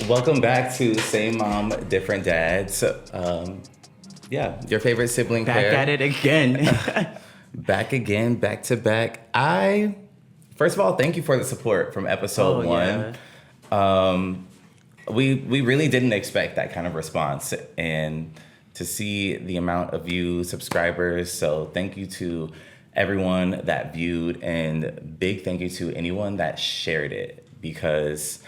Welcome back to Same Mom, Different Dads. Yeah, your favorite sibling Back pair. at it again. Back again, back to back. First of all, thank you for the support from episode one. Yeah. We really didn't expect that kind of response, and to see the amount of views, subscribers. So thank you to everyone that viewed, and big thank you to anyone that shared it, because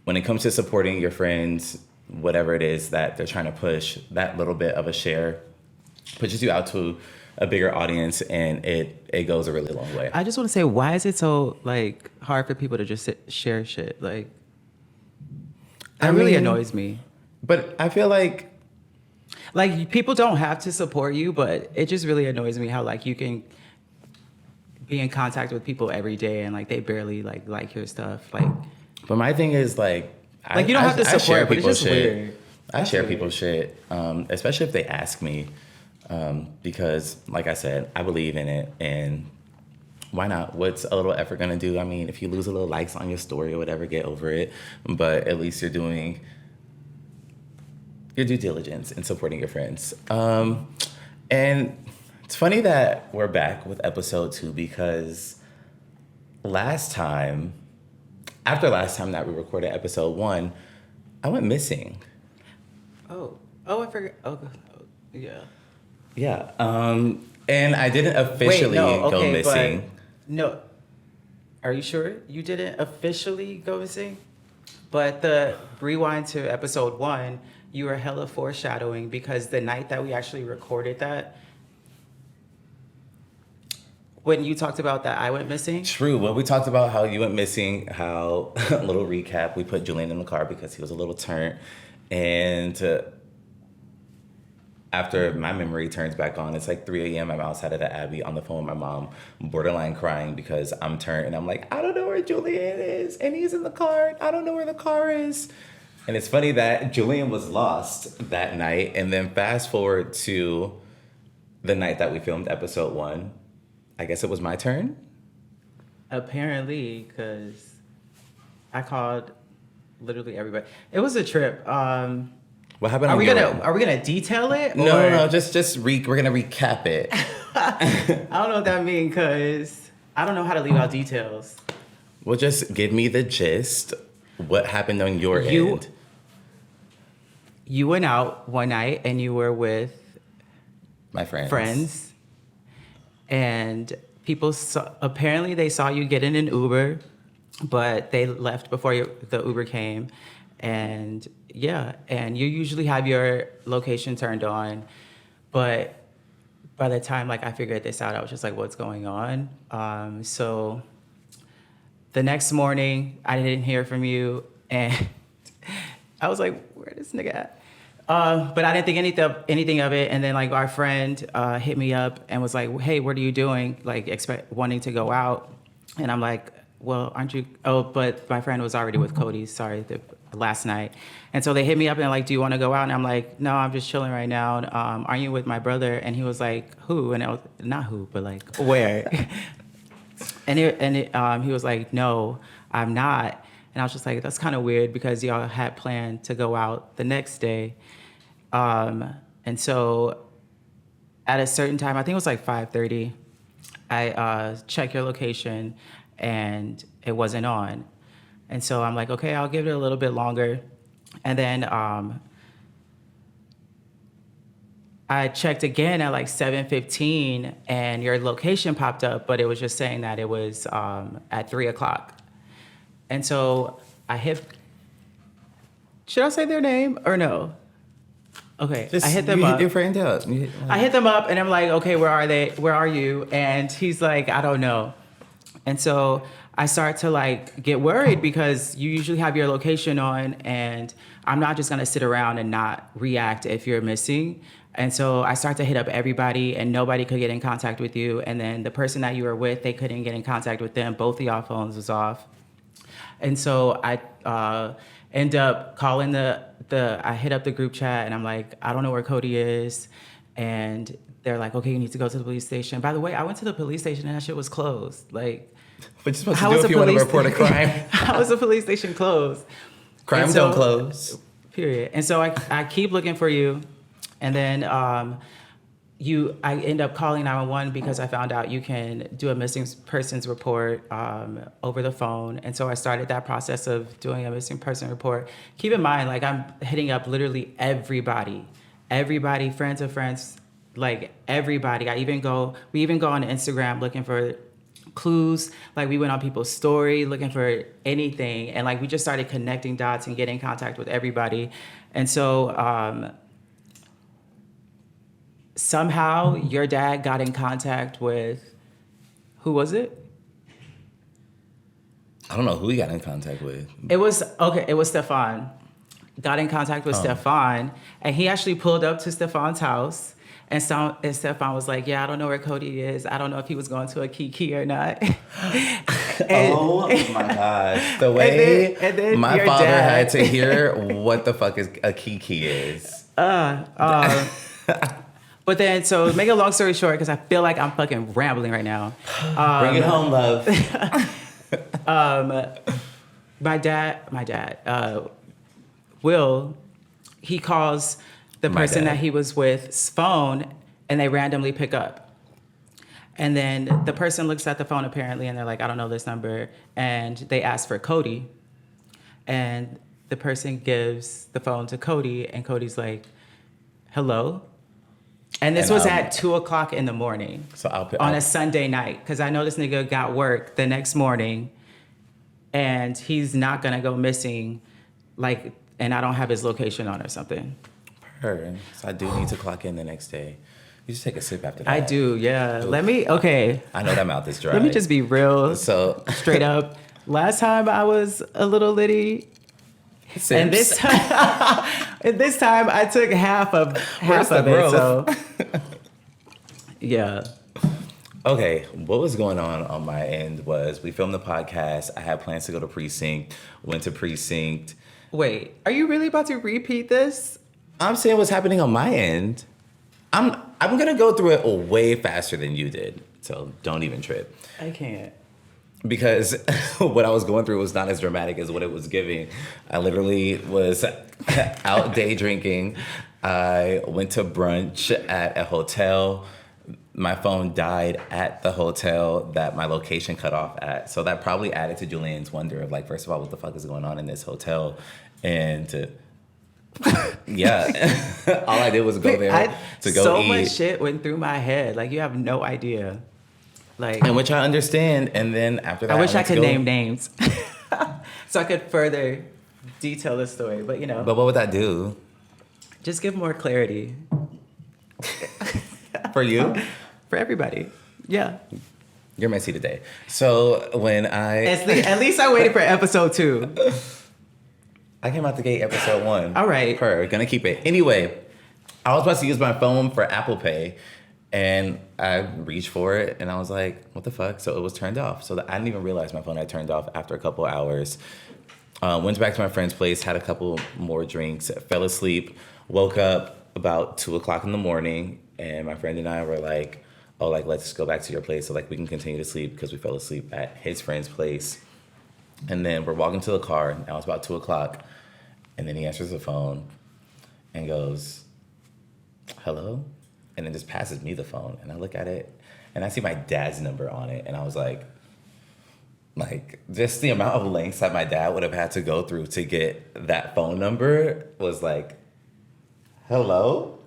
when it comes to supporting your friends, whatever it is that they're trying to push, that little bit of a share pushes you out to a bigger audience, and it goes a really long way. I just want to say, why is it so hard for people to just share shit? That really annoys me. But I feel like people don't have to support you, but it just really annoys me how you can be in contact with people every day and they barely like your stuff. But my thing is you don't have to support, but it's just weird. I share people's shit, especially if they ask me, because like I said, I believe in it, and why not? What's a little effort gonna do? I mean, if you lose a little likes on your story or whatever, get over it. But at least you're doing your due diligence in supporting your friends. And it's funny that we're back with episode 2, because after last time that we recorded episode 1, I went missing. Oh, I forgot. Oh, yeah. Yeah. And I didn't officially go missing. No. Are you sure you didn't officially go missing? But the rewind to episode 1, you were hella foreshadowing, because the night that we actually recorded that, when you talked about that I went missing. True. Well, we talked about how you went missing, how, a little recap, we put Julian in the car because he was a little turnt. And after my memory turns back on, it's 3 a.m. I'm outside of the Abbey on the phone with my mom, borderline crying because I'm turnt. And I'm like, I don't know where Julian is. And he's in the car. I don't know where the car is. And it's funny that Julian was lost that night. And then fast forward to the night that we filmed episode 1. I guess it was my turn? Apparently, because I called literally everybody. It was a trip. What happened? Are we gonna detail it? No. We're gonna recap it. I don't know what that means, because I don't know how to leave out details. Well, just give me the gist. What happened on your end? You went out one night and you were with my friends. And people apparently they saw you get in an Uber, but they left before the Uber came. And and you usually have your location turned on, but by the time I figured this out, I was just what's going on? So the next morning, I didn't hear from you, and I was like, where this nigga at? But I didn't think anything of it. And then our friend hit me up and was like, hey, what are you doing? Wanting to go out. And I'm like, well, aren't you? Oh, but my friend was already with Coty, last night. And so they hit me up and do you want to go out? And I'm like, no, I'm just chilling right now. Aren't you with my brother? And he was like, who? And I was, not who, but where? and he was like, no, I'm not. And I was just like, that's kind of weird, because y'all had planned to go out the next day. And so at a certain time, I think it was 5:30, I checked your location and it wasn't on. And so I'm like, okay, I'll give it a little bit longer. And then I checked again at 7:15 and your location popped up, but it was just saying that it was at 3 o'clock. And so should I say their name or no? Okay, I hit them up. Your friend up. I hit them up and I'm like, okay, where are they? Where are you? And he's like, I don't know. And so I start to get worried, because you usually have your location on, and I'm not just gonna sit around and not react if you're missing. And so I start to hit up everybody, and nobody could get in contact with you. And then the person that you were with, they couldn't get in contact with them. Both of y'all phones was off. And so I end up calling I hit up the group chat, and I'm like, I don't know where Coty is. and they're like, okay, you need to go to the police station. By the way, I went to the police station and that shit was closed. Like, what you supposed to do if you want to report a crime? How was the police station closed? Crimes don't close. Period. And so I keep looking for you, and then I end up calling 911 because I found out you can do a missing persons report over the phone. And so I started that process of doing a missing person report. Keep in mind, like, I'm hitting up literally everybody, friends of friends, like everybody. We even go on Instagram looking for clues. Like, we went on people's story looking for anything, and like we just started connecting dots and getting in contact with everybody. And so somehow your dad got in contact with, who was it? I don't know who he got in contact with. It was Stefan. Got in contact with Stefan, and he actually pulled up to Stefan's house. And Stefan was like, yeah, I don't know where Coty is. I don't know if he was going to a Kiki or not. Oh my gosh. The way and then my father had to hear what the fuck is a Kiki is. But then, so make a long story short, because I feel like I'm fucking rambling right now. Bring it home, love. My dad, Will, he calls the person that he was with's phone, and they randomly pick up. And then the person looks at the phone apparently, and they're like, I don't know this number. And they ask for Coty. And the person gives the phone to Coty, and Coty's like, hello? And this was at 2:00 in the morning. So on a Sunday night, because I know this nigga got work the next morning, and he's not gonna go missing, like, and I don't have his location on or something. So I do need to clock in the next day. You just take a sip after that. I do, yeah. Oof. I know that mouth is dry. Let me just be real. So straight up. Last time I was a little litty. Sips. And this time I took half of it. So yeah. Okay, what was going on my end was we filmed the podcast. I had plans to go to precinct, went to precinct. Wait, are you really about to repeat this? I'm saying what's happening on my end. I'm gonna go through it way faster than you did, so don't even trip. I can't. Because what I was going through was not as dramatic as what it was giving. I literally was out day drinking. I went to brunch at a hotel. My phone died at the hotel that my location cut off at. So that probably added to Julian's wonder of, like, first of all, what the fuck is going on in this hotel? And yeah, all I did was go there to go so eat. So much shit went through my head. Like, you have no idea. Like, and which I understand. And then after that, I wish I could name names so I could further detail the story. But, you know. But what would that do? Just give more clarity. For you? For everybody. Yeah. You're messy today. So when At least I waited for episode 2. I came out the gate episode 1. All right. Gonna keep it. Anyway, I was about to use my phone for Apple Pay, and I reached for it, and I was like, what the fuck? So it was turned off. So I didn't even realize my phone had turned off after a couple hours. Went back to my friend's place, had a couple more drinks, fell asleep, woke up about 2:00 in the morning, and my friend and I were like, oh, like, let's go back to your place so, like, we can continue to sleep, because we fell asleep at his friend's place. And then we're walking to the car. Now it's about 2:00. And then he answers the phone and goes, hello? And then just passes me the phone. And I look at it and I see my dad's number on it. And I was like, just the amount of lengths that my dad would have had to go through to get that phone number was like, hello?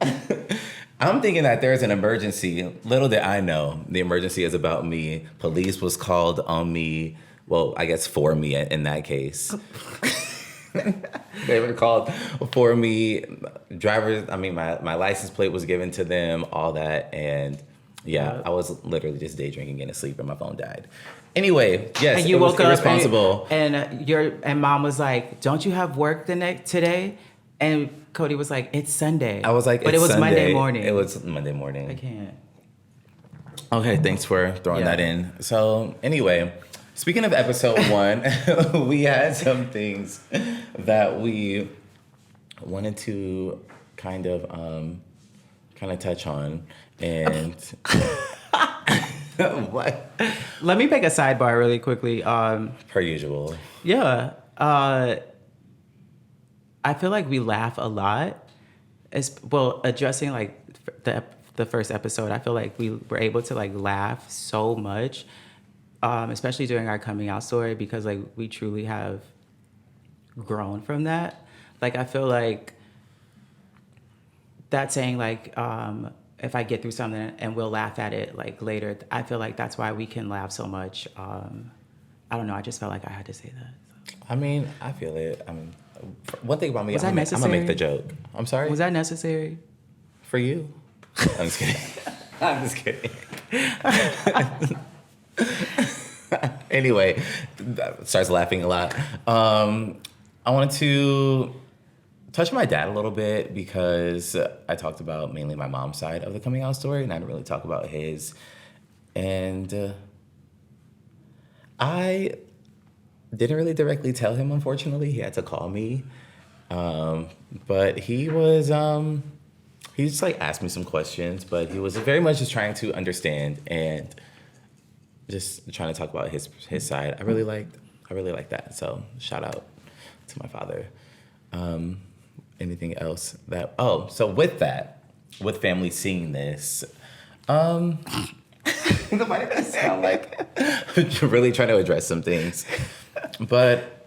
I'm thinking that there's an emergency. Little did I know the emergency is about me. Police was called on me. Well, I guess for me in that case. They were called for me. My license plate was given to them, all that. And yeah, I was literally just day drinking, getting asleep, and my phone died. Anyway, yes, and you it was woke up irresponsible. And mom was like, don't you have work today? And Coty was like, it's Sunday. I was like, but it was Sunday. Monday morning. It was Monday morning. I can't. Okay, thanks for throwing that in. So anyway, speaking of episode 1, we had some things that we wanted to kind of kind of touch on. And what? Let me make a sidebar really quickly. Per usual. Yeah. I feel like we laugh a lot. Addressing like the first episode, I feel like we were able to like laugh so much, especially during our coming out story, because like we truly have grown from that. Like I feel like that saying like if I get through something and we'll laugh at it like later, I feel like that's why we can laugh so much. I don't know. I just felt like I had to say that. I mean, I feel it. I mean, one thing about me, Was I'm that gonna make the joke. I'm sorry. Was that necessary? For you? I'm just kidding. I'm just kidding. Anyway, starts laughing a lot. I wanted to touch on my dad a little bit because I talked about mainly my mom's side of the coming out story, and I didn't really talk about his. And I didn't really directly tell him, unfortunately. He had to call me. But he just like asked me some questions, but he was very much just trying to understand and just trying to talk about his side. I really liked that. So shout out to my father. Anything else so with that, with family seeing this, why did I sound like I'm really trying to address some things? But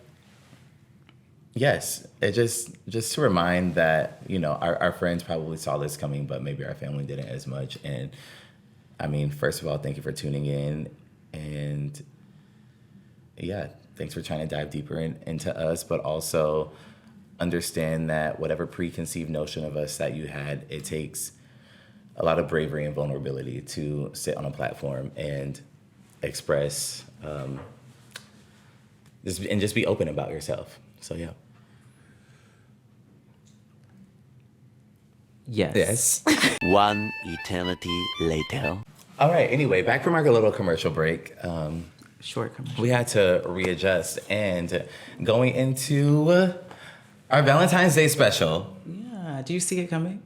yes, it just to remind that, you know, our friends probably saw this coming, but maybe our family didn't as much. And I mean, first of all, thank you for tuning in. And yeah, thanks for trying to dive deeper into us, but also understand that whatever preconceived notion of us that you had, it takes a lot of bravery and vulnerability to sit on a platform and express just be open about yourself. So yeah. Yes. One eternity later. All right. Anyway, back from our little commercial break. Short commercial. We had to readjust and going into our Valentine's Day special. Yeah. Do you see it coming?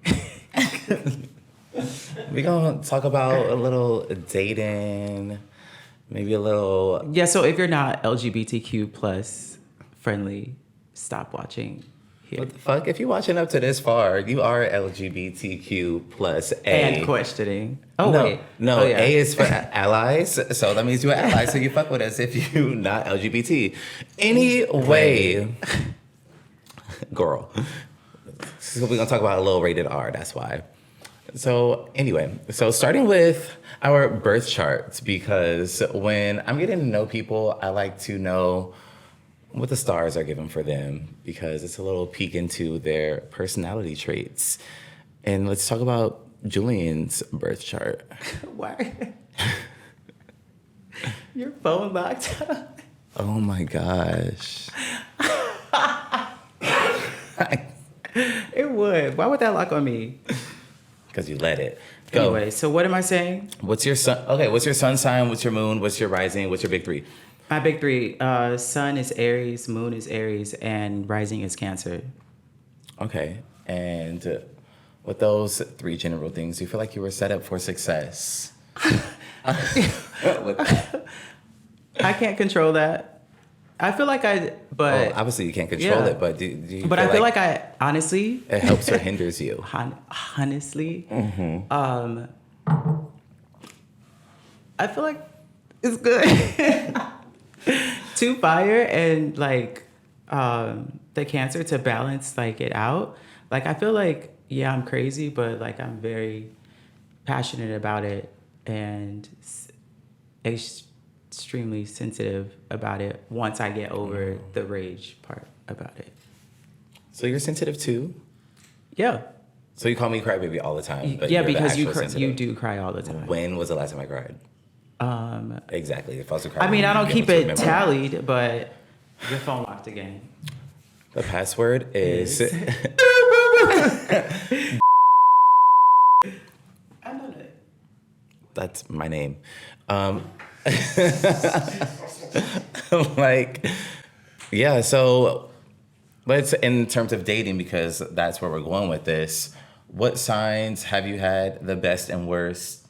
We're going to talk about a little dating, maybe a little... Yeah, so if you're not LGBTQ plus friendly, stop watching here. What the fuck? If you're watching up to this far, you are LGBTQ plus A. And questioning. Oh, no, wait. No, Oh, yeah. A is for allies, so that means you're an ally, so you fuck with us if you're not LGBT. Anyway, girl. So we're going to talk about a little rated R, that's why. So anyway, starting with our birth charts, because when I'm getting to know people, I like to know what the stars are given for them, because it's a little peek into their personality traits. And let's talk about Julian's birth chart. Why? Your phone locked up. Oh my gosh. It would. Why would that lock on me? Because you let it. Go. Anyway, so what am I saying? What's your sun? Okay, what's your sun sign? What's your moon? What's your rising? What's your big three? My big three, sun is Aries, moon is Aries, and rising is Cancer. Okay. And with those three general things, do you feel like you were set up for success? With that? I can't control that. I feel like Well, obviously you can't control it, but do you But I feel like I, honestly... it helps or hinders you? Honestly, I feel like it's good. To fire and like the Cancer to balance like it out. Like I feel like, yeah, I'm crazy, but like I'm very passionate about it and extremely sensitive about it once I get over the rage part about it. So you're sensitive too? Yeah. So you call me crybaby all the time? But Yeah, you're the because you actual sensitive. you do cry all the time. When was the last time I cried? Exactly. If I was to cry, I mean, I don't you'd be keep able to it remember. tallied, but your phone locked again. The password is... I know that. That's my name. Like, yeah, so let's, in terms of dating, because that's where we're going with this, what signs have you had the best and worst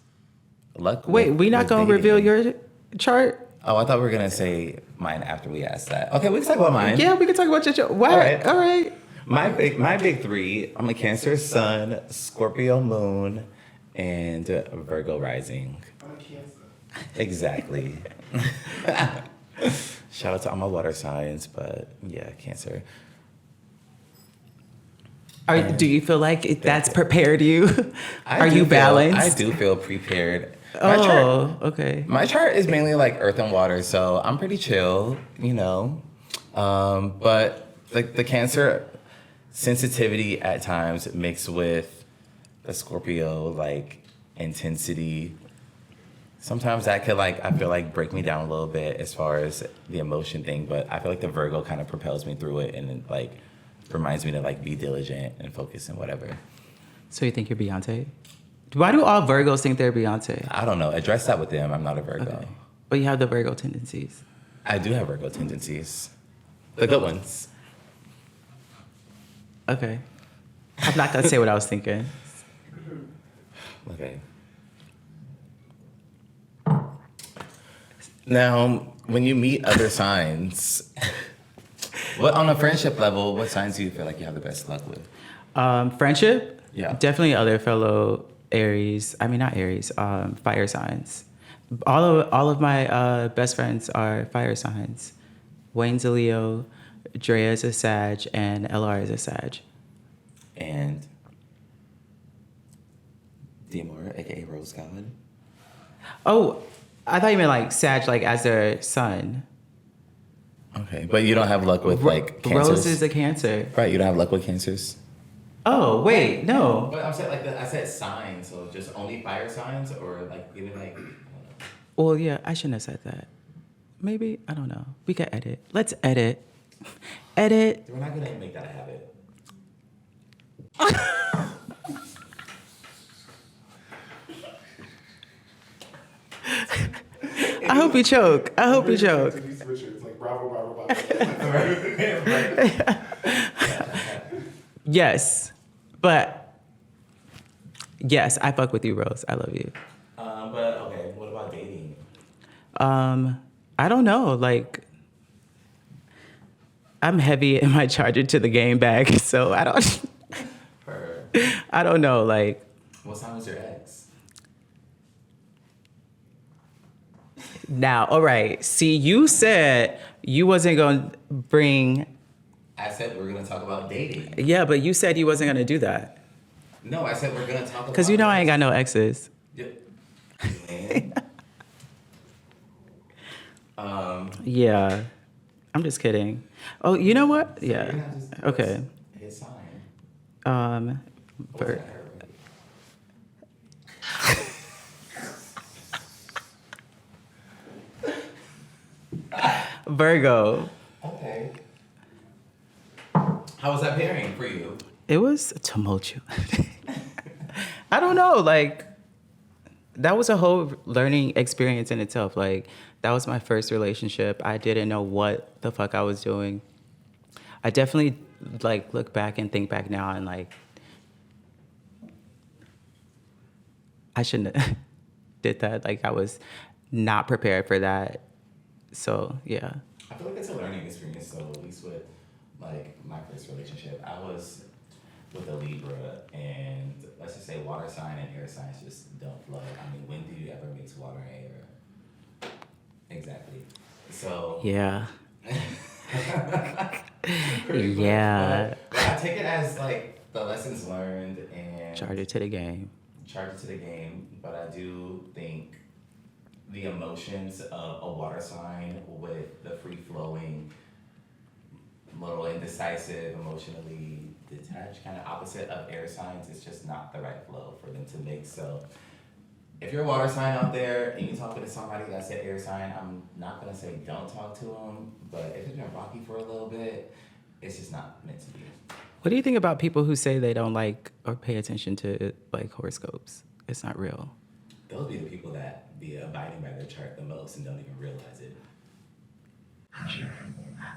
luck with? Wait, we not with gonna dating? reveal your chart? Oh, I thought we were gonna say mine after we asked that. Okay, we can talk about mine. Yeah, we can talk about your chart. What? All right. My big three. I'm a Cancer Sun, Scorpio Moon, and Virgo Rising. I'm a Cancer. Exactly. Shout out to all my water signs, but yeah, Cancer. Do you feel like that's prepared you? Are you I balanced? do feel prepared. Okay. My chart is mainly like earth and water, so I'm pretty chill, you know. But like the Cancer sensitivity at times mixed with the Scorpio like intensity. Sometimes that could like I feel like break me down a little bit as far as the emotion thing, but I feel like the Virgo kind of propels me through it and it, like reminds me to like be diligent and focus and whatever. So you think you're Beyonce? Why do all Virgos think they're Beyonce? I don't know. Address that with them. I'm not a Virgo. Okay. But you have the Virgo tendencies. I do have Virgo tendencies. The good ones. Okay. I'm not gonna say what I was thinking. Okay. Now, when you meet other signs, what on a friendship level, what signs do you feel like you have the best luck with? Friendship? Yeah. Definitely other fellow Aries. I mean, not Aries. Fire signs. All of my best friends are fire signs. Wayne's a Leo, Drea is a Sag, and LR is a Sag. And Diamora, aka Rose God. Oh, I thought you meant like Sag, like as their son. Okay, but you don't have luck with like cancers. Rose is a Cancer. Right, you don't have luck with cancers. Oh wait, no. But I'm saying like I said signs, so just only fire signs, or like even like. Well, yeah, I shouldn't have said that. Maybe I don't know. We can edit. Let's edit. Edit. We're not gonna make that a habit. I hope you choke. I hope you choke. It's like bravo, bravo, bravo. Yes, but yes, I fuck with you, Rose. I love you. But okay, what about dating? I don't know. Like, I'm heavy in my charger to the game bag, so I don't. I don't know. Like, What sign was your ex? now, all right. See, you said you wasn't gonna bring. I said we're gonna talk about dating. Yeah, but you said you wasn't gonna do that. No, I said we're gonna talk about. Cause you know I ain't got no exes. Yep. Man. Yeah, I'm just kidding. Oh, you know what? You're Yeah. not just- Okay. His sign. Vir- What's Virgo. Okay. How was that pairing for you? It was tumultuous. I don't know. Like, that was a whole learning experience in itself. Like, that was my first relationship. I didn't know what the fuck I was doing. I definitely like look back and think back now and like, I shouldn't have did that. Like, I was not prepared for that. So yeah. I feel like it's a learning experience. So at least with like my first relationship, I was with a Libra, and let's just say water sign and air signs just don't flow. I mean, when do you ever mix water and air? Exactly. So Yeah. pretty much, Yeah. but I take it as like the lessons learned and Charge it to the game. charge it to the game. But I do think the emotions of a water sign with the free flowing, little indecisive, emotionally detached, kind of opposite of air signs, it's just not the right flow for them to mix. So if you're a water sign out there and you're talking to somebody that's an air sign, I'm not gonna say don't talk to them, but if it's been rocky for a little bit, it's just not meant to be. What do you think about people who say they don't like or pay attention to like horoscopes? It's not real. Those be the people that be abiding by their chart the most and don't even realize it.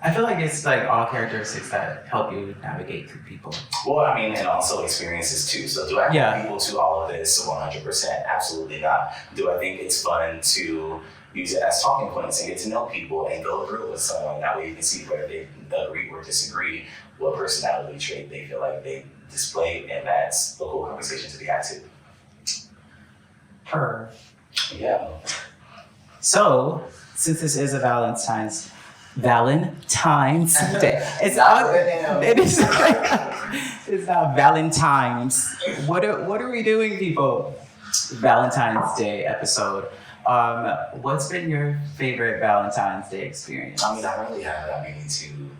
I feel like it's like all characteristics that help you navigate through people. Well, I mean, and also experiences too. So do I want people to all of this 100%? Absolutely not. Do I think it's fun to use it as talking points and get to know people and go through it with someone? That way you can see whether they agree or disagree, what personality trait they feel like they display, and that's the whole conversation to be had too. Yeah. So, since this is a Valentine's Day, it's it is. It's not Valentine's. What are we doing, people? Valentine's Day episode. What's been your favorite Valentine's Day experience? I mean, I really have that many to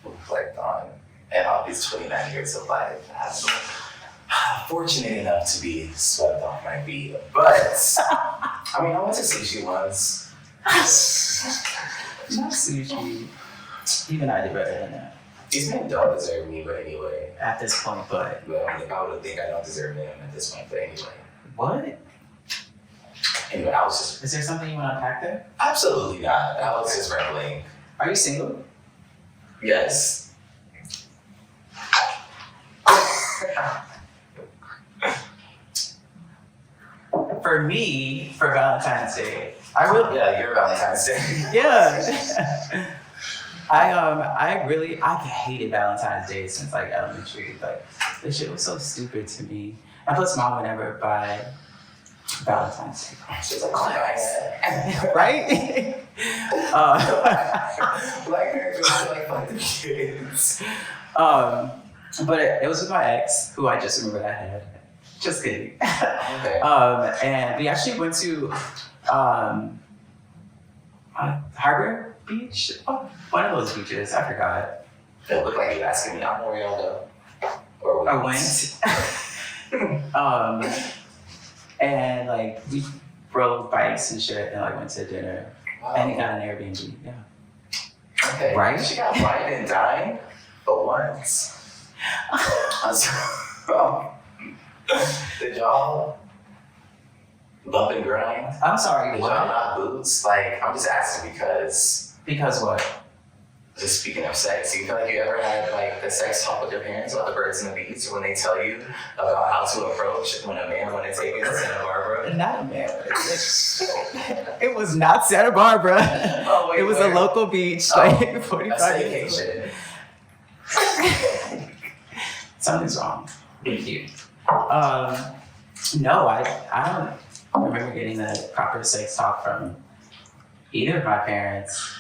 reflect on, and all these 29 years of life. I'm fortunate enough to be swept off my feet, but I mean, I went to sushi once. Not sushi. Even I did better than that. These men don't deserve me, but anyway. At this point, but. Well, I would think I don't deserve them at this point, but anyway. What? Anyway, I was just. Is there something you want to unpack there? Absolutely not. I was just rambling. Are you single? Yes. For me, for Valentine's Day, I will. Yeah, you're Valentine's Day. Yeah. I hated Valentine's Day since like elementary. Like this shit was so stupid to me. And plus, mom would never buy Valentine's Day. She's like, oh my Right? Black parents are like fuck the kids. But it was with my ex, who I just remembered I had. Just kidding. Okay. And we actually went to Harbor Beach. Oh, one of those beaches. I forgot. It looked like you asking me, I'm where y'all go. Or I went. And like we rode bikes and shit, and like went to dinner, and he got an Airbnb. Yeah. Okay. Right? She got wine and dine for once. Did y'all bump and grind? I'm sorry. Did What? y'all not boots? Like, I'm just asking because. Because what? Just speaking of sex, do you feel like you ever had like the sex talk with your parents about the birds and the bees when they tell you about how to approach when a man wanted to take you to Santa Barbara? Not a man. It was not Santa Barbara. Oh, wait, it was where? a local beach, like 45 minutes away. Staycation. Something's wrong with you. No, I don't remember getting the proper sex talk from either of my parents.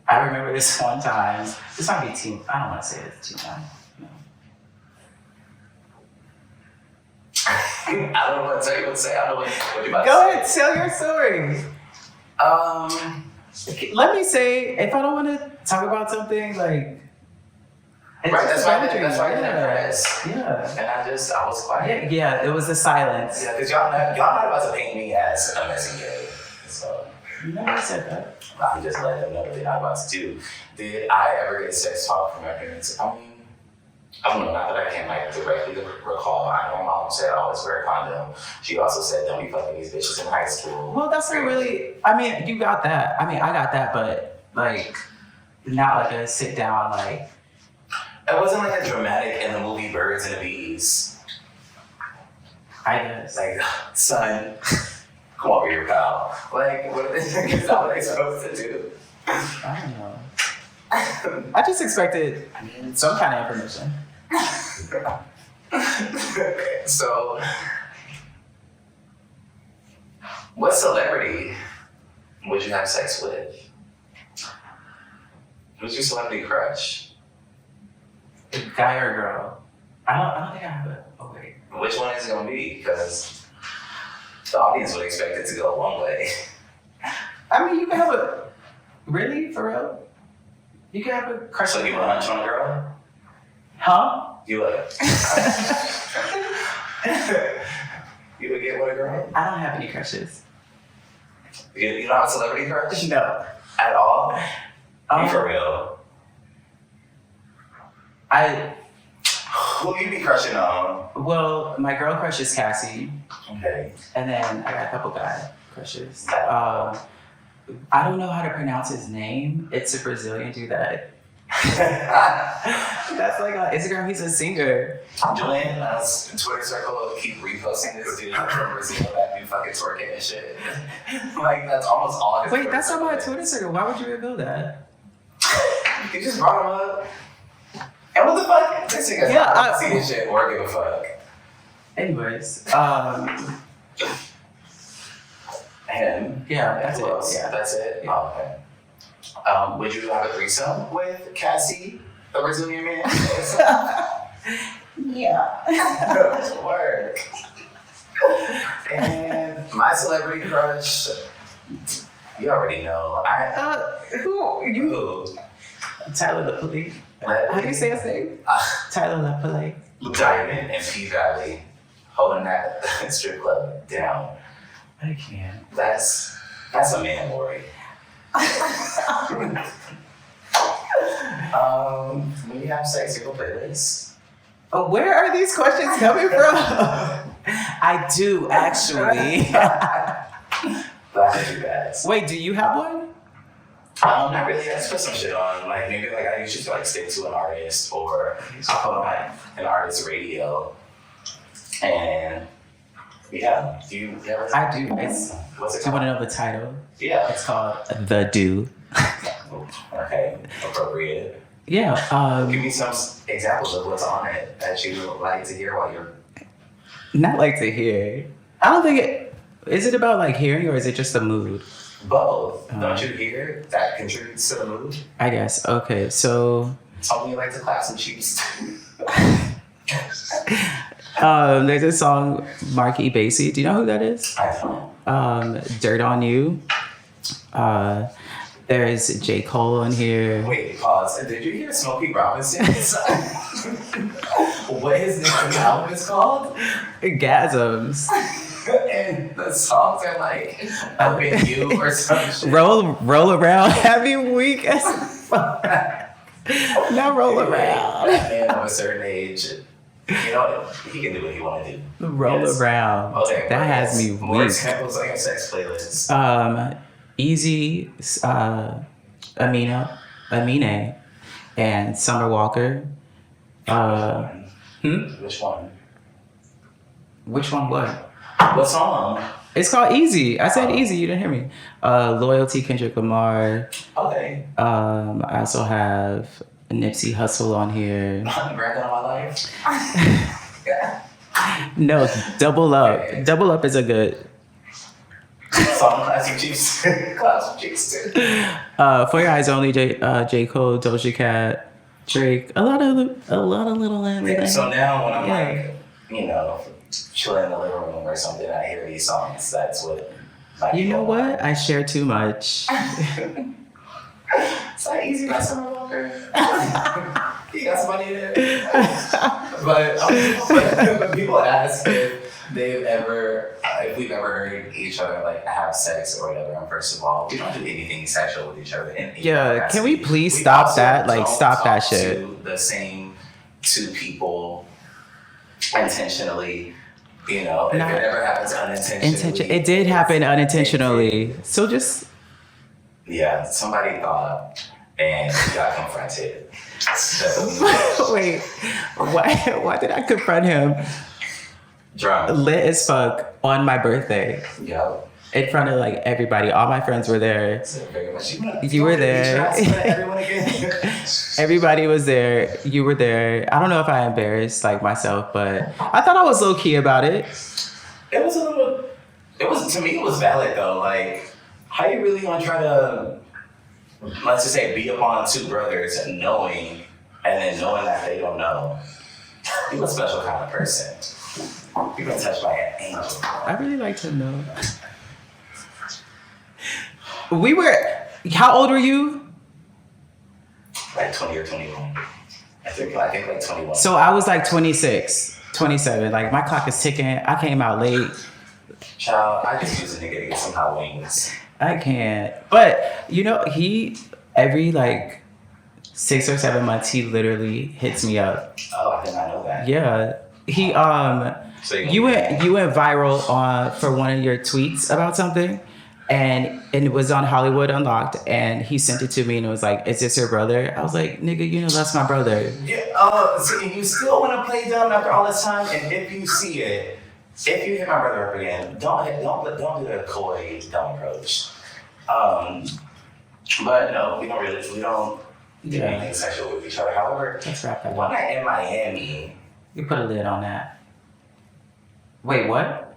I remember this one time. This might be teen. I don't want to say it's teen time. No. I don't want to tell you what to say. I don't know what you about Go to ahead, tell your story. say. Let me say, if I don't want to talk about something, like. Right, that's why I didn't Yeah. press. Yeah. And I was quiet. Yeah, it was the silence. Yeah, because y'all not about to paint me as a messy gay. So You never said that. I'm just letting them know what they're not about to do. Did I ever get sex talk from my parents? I mean, I don't know, not that I can like directly recall. I know my mom said always wear a condom. She also said don't be fucking these bitches in high school. Well, that's not really. I mean, you got that. I mean, I got that, but like, not like a sit down like. It wasn't like a dramatic in the movie Birds and the Bees. I guess. Like, son, come over here, pal. Like, what is that what they supposed to do? I don't know. I just expected some kind of information. So, what celebrity would you have sex with? Who's your celebrity crush? Guy or girl? I don't think I have it. Oh wait. Which one is it gonna be? Because the audience would expect it to go one way. I mean, you can have a. Really? For real? You can have a crush. So you would hunch on a girl? Huh? You would. You would get with a girl? I don't have any crushes. You don't have a celebrity crush? No. At all? Be for real. Who you be crushing on? Well, my girl crush is Cassie, Okay. and then I got a couple guy crushes. I don't know how to pronounce his name. It's a Brazilian dude that. That's like on Instagram. He's a singer. Julian, Twitter circle keep reposting this dude from Brazil that be fucking twerking and shit. Like that's almost all. His Wait, Twitter that's not my circle Twitter circle. Why would you reveal that? You just brought him up. And what the fuck? This nigga not see this shit or give a fuck. Anyways, him. yeah, that's Who else? it. Yeah, That's it. Yeah. Oh, okay. Would you have a threesome with Cassie, the Brazilian man? Yeah. Work. And my celebrity crush, you already know. Who? You? Who? Tyler LaPley. How do you say his name? Tyler LaPley. Diamond and P Valley holding that strip club down. I can't. That's a man, Lori. When you have sex, you go playlist. Oh, where are these questions coming from? I do actually. That's you guys. Wait, do you have one? Not really. I just put some shit on. Like maybe like I usually like stick to an artist or I put on like an artist's radio. And yeah, do you ever? I do. It's, What's it do you want to called? know the title? Yeah. It's called The Do. Okay, appropriate. Yeah. Give me some examples of what's on it that you would like to hear while you're. Not like to hear. I don't think it. Is it about like hearing or is it just the mood? Both. Don't you hear that contributes to the mood? I guess. Okay. So. Something you like to clap some cheeks to. There's a song, Mark E. Basie. Do you know who that is? I don't. Dirt on You. There's J. Cole on here. Wait, pause. Did you hear Smokey Robinson's? What his new album is called? Gasms. And the songs are like Up in You or some shit. Roll around. Happy week as fuck. Now roll around. That man of a certain age, you know, he can do what he want to do. Roll Yes. around. Okay, That has me more weak. examples like a sex playlist. Easy, Amine, and Summer Walker. Which one? Which one? What? What song? It's called Easy. I said Easy. You didn't hear me. Loyalty, Kendrick Lamar. Okay. I also have Nipsey Hussle on here. Bragging on my life. Yeah. No, Double Up. Okay. Double Up is a good. Song classic cheeks. Classic cheeks too. For Your Eyes Only, J. Cole, Doja Cat, Drake. A lot of little Yeah, so now when I'm Yeah. like, you know, chilling in the living room or something, I hear these songs. That's what. You know what? I share too much. It's not easy by Summer Walker. You got somebody in there. But when people ask if we've ever heard each other like have sex or whatever, and first of all, we don't do anything sexual with each other. Yeah, can we please stop also that? Like, don't stop that talk shit. To the same two people intentionally. You know, if Not- it ever happens unintentionally. It did happen unintentionally. So just. Yeah, somebody thought, and you got confronted. So, Wait, why did I confront him drunk. lit as fuck on my birthday Yep. in front of like everybody? All my friends were there. So very much. You were there. Everyone again. Everybody was there. You were there. I don't know if I embarrassed like myself, but I thought I was low key about it. It was to me, it was valid though. Like, how you really gonna try to, let's just say, be upon two brothers and knowing that they don't know? You're a special kind of person. You've been touched by an angel. I really like to know. How old were you? Like 20 or 21. I think like 21. So I was like 26, 27. Like my clock is ticking. I came out late. Child, I just use a nigga to get some hot wings. I can't. But you know, every like 6 or 7 months, he literally hits me up. Oh, I did not know that. Yeah. So You went viral for one of your tweets about something, and it was on Hollywood Unlocked, and he sent it to me and it was like, "Is this your brother?" I was like, "Nigga, you know that's my brother." Yeah. See, you still want to play dumb after all this time, and if you see it, if you hit my brother up again, don't do the coy dumb approach. But no, we don't do anything sexual with each other. However, Let's wrap that when up. I'm in Miami, You put a lid on that. Wait, what?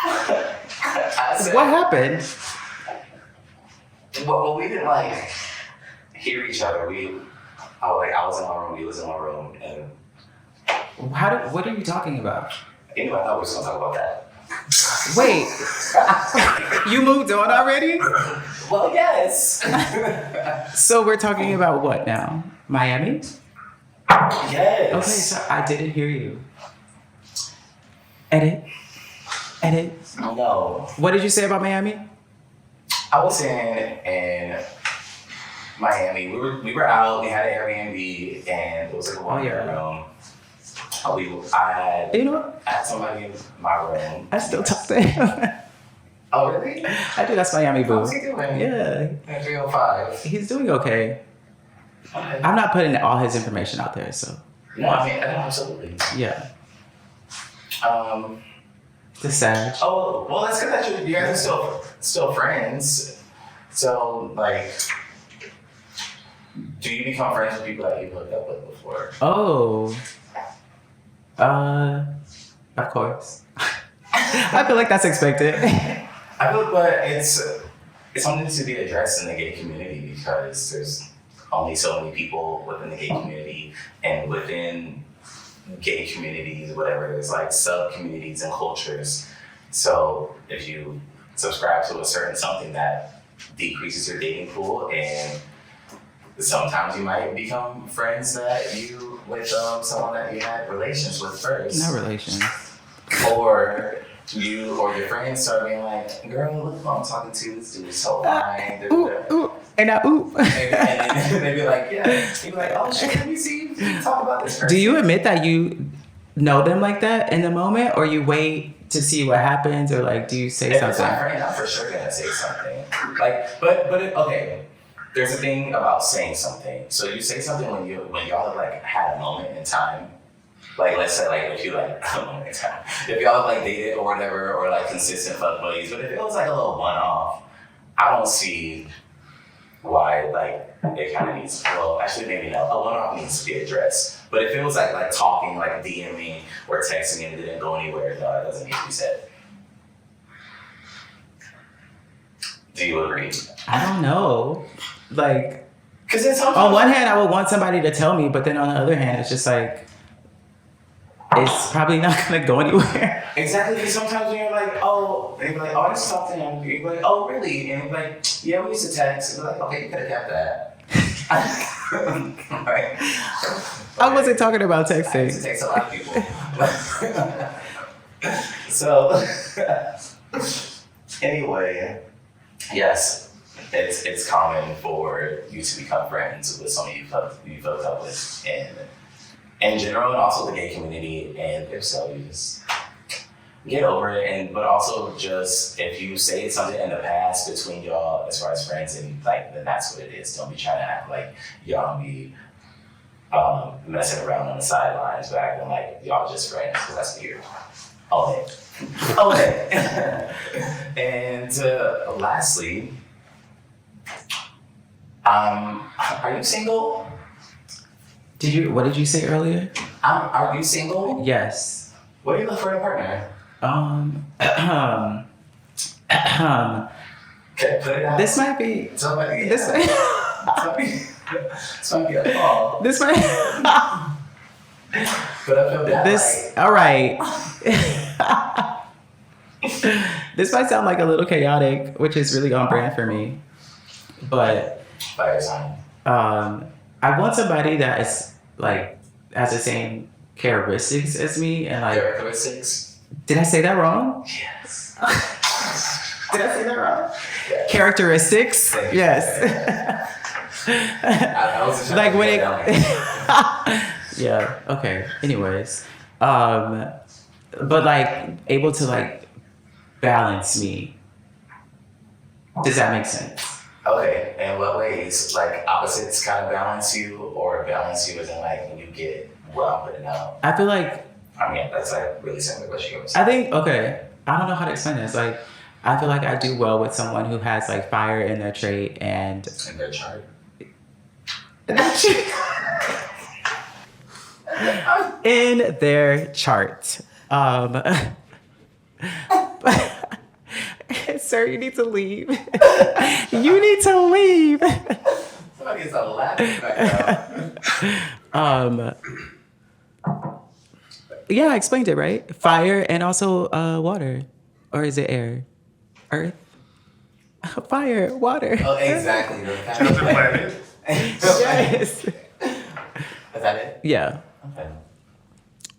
I said, What happened? well, we didn't like hear each other. I was in my room, he was in my room, and What are you talking about? anyway, I thought we were gonna talk about that. Wait, you moved on already? Well, yes. So we're talking about what now? Miami? Yes. Okay, so I didn't hear you. Edit. No. What did you say about Miami? I was in Miami. We were out. We had an Airbnb, and it was like a one-year room. I You know what? had somebody in my room. I still talk to him. Oh, really? I do. That's Miami boo. How's he doing? Yeah, At 305. he's doing okay. Okay. I'm not putting all his information out there, so No, I mean, absolutely. yeah. It's sad. Oh, well, that's good that you guys are still friends. So, like, do you become friends with people that you've hooked up with before? Oh. Of course. I feel like that's expected. I feel, but it's something to be addressed in the gay community because there's only so many people within the gay community, and within gay communities, whatever, there's like sub communities and cultures. So if you subscribe to a certain something, that decreases your dating pool, and sometimes you might become friends with someone that you had relations with first. No relations. Or you or your friends start being like, girl, look who I'm talking to. This dude is so fine. Ooh, and I ooh. And then they be like, yeah. You be like, oh shit, let me see. Talk about this person. Do you admit that you know them like that in the moment, or you wait to see what happens, or like do you say If something? it's my friend, I'm for sure gonna say something. Like, okay. There's a thing about saying something. So you say something when y'all have like had a moment in time. Like, let's say, like, if you like a moment in time, if y'all have like dated or whatever, or like consistent fuck buddies, but if it was like a little one-off, I don't see why like it kind of needs. Well, actually, maybe no. A one-off needs to be addressed. But if it was like talking, like DMing or texting and it didn't go anywhere, no, it doesn't need to be said. Do you agree? I don't know. Like, Because it's on one hand, I would want somebody to tell me, but then on the other hand, it's just like, it's probably not gonna go anywhere. Exactly, because sometimes when you're like, oh, they be like, oh, this is something, and you're like, oh, really? And you're like, yeah, we used to text. And they're like, okay, you could have kept that. Right. I wasn't talking about I used to texting. text a lot of people. So, anyway, yes, it's common for you to become friends with someone you've hooked up with in general, and also the gay community. And if so, you just get over it. But also, just if you say something in the past between y'all as far as friends, and like, then that's what it is. Don't be trying to act like y'all don't be messing around on the sidelines, but acting like y'all just friends, because that's weird. Okay. And lastly, are you single? What did you say earlier? Are you single? Yes. What do you look for in a partner? Okay, put it out. This might be. Somebody. This. This might be a call. This might. But I feel bad. This. All right. This might sound like a little chaotic, which is really on brand for me. But Fire sign. I want somebody that is like has the same characteristics as me, and like. Characteristics. Did I say that wrong? Yes. Did I say that wrong? Yeah. Characteristics. Thank you. Yes. I was just Like when it. down. Yeah. Okay. Anyways, but like able to like balance me Does that make sense? Okay, in what ways? Like opposites kind of balance you, or balance you as in like when you get what I'm putting out? I feel like, I mean, that's like really simple question. I think, okay, I don't know how to explain this. Like, I feel like I do well with someone who has like fire in their trait and In their chart. in their chart. Sir, you need to leave. You need to leave. Somebody is laughing back now. Yeah, I explained it, right? Fire and also water. Or is it air? Earth? Fire, water. Oh, exactly. The kind Just the planet. Yes. Is that it? Yeah. Okay.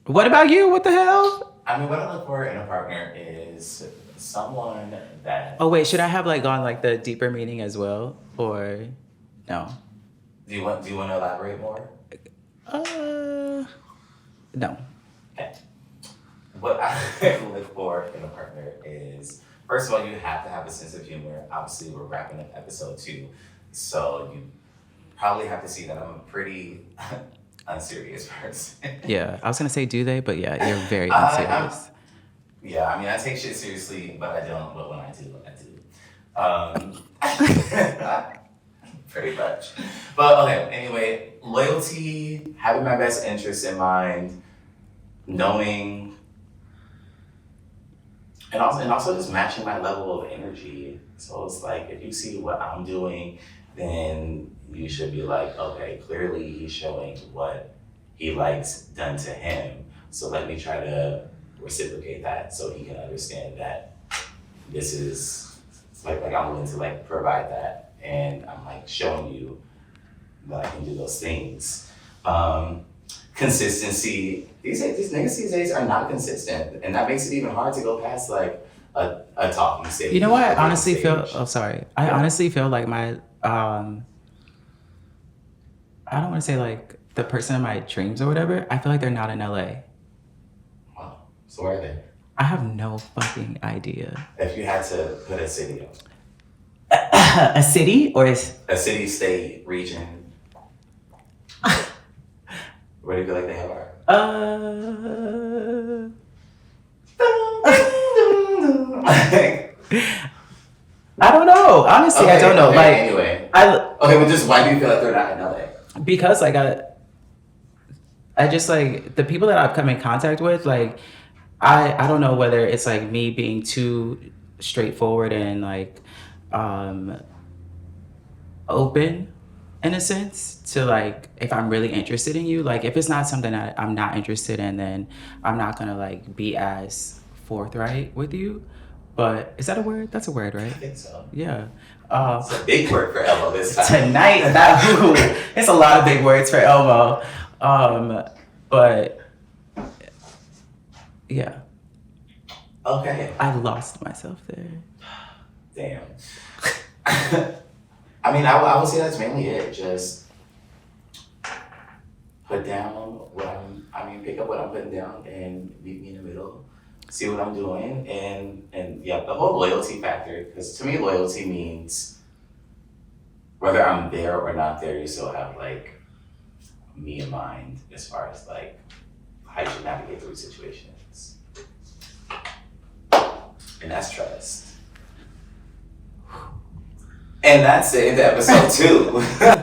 What about you? What the hell? I mean, what I look for in a partner is someone that. Oh wait, should I have like gone like the deeper meaning as well, or no? Do you want to elaborate more? No. Okay. What I look for in a partner is, first of all, you have to have a sense of humor. Obviously, we're wrapping up episode 2, so you probably have to see that I'm a pretty unserious person. Yeah, I was gonna say do they, but yeah, you're very I'm- unserious. Yeah, I mean, I take shit seriously, but I don't. But when I do, I do. Pretty much. But okay, anyway, loyalty, having my best interests in mind, knowing, and also just matching my level of energy. So it's like, if you see what I'm doing, then you should be like, okay, clearly he's showing what he likes done to him. So let me try to reciprocate that so he can understand that this is like I'm willing to like provide that, and I'm like showing you that I can do those things. Consistency. These niggas these days are not consistent, and that makes it even hard to go past like a talking stage. You know what? I honestly stage. feel. Oh, sorry. I honestly feel like my. I don't want to say like the person in my dreams or whatever. I feel like they're not in LA. Wow. So where are they? I have no fucking idea. If you had to put a city on, A city or is a city, state, region, where do you feel like they are? I don't know. Honestly, I don't know. Okay, Like anyway. I Okay, but just why do you feel like they're not in LA? because like I just like the people that I've come in contact with, like I don't know whether it's like me being too straightforward and like open in a sense to like if I'm really interested in you, like if it's not something that I'm not interested in, then I'm not gonna like be as forthright with you. But is that a word? That's a word, I right? think so. Yeah. It's a big word for Elmo this time. Tonight, it's a lot of big words for Elmo. But yeah, Okay. I lost myself there. Damn. I mean, I would say that's mainly it. Just put down pick up what I'm putting down and meet me in the middle. See what I'm doing, and yeah, the whole loyalty factor. Because to me, loyalty means whether I'm there or not there, you still have like me in mind as far as like how you should navigate through situations, and that's trust. And that's it, episode 2.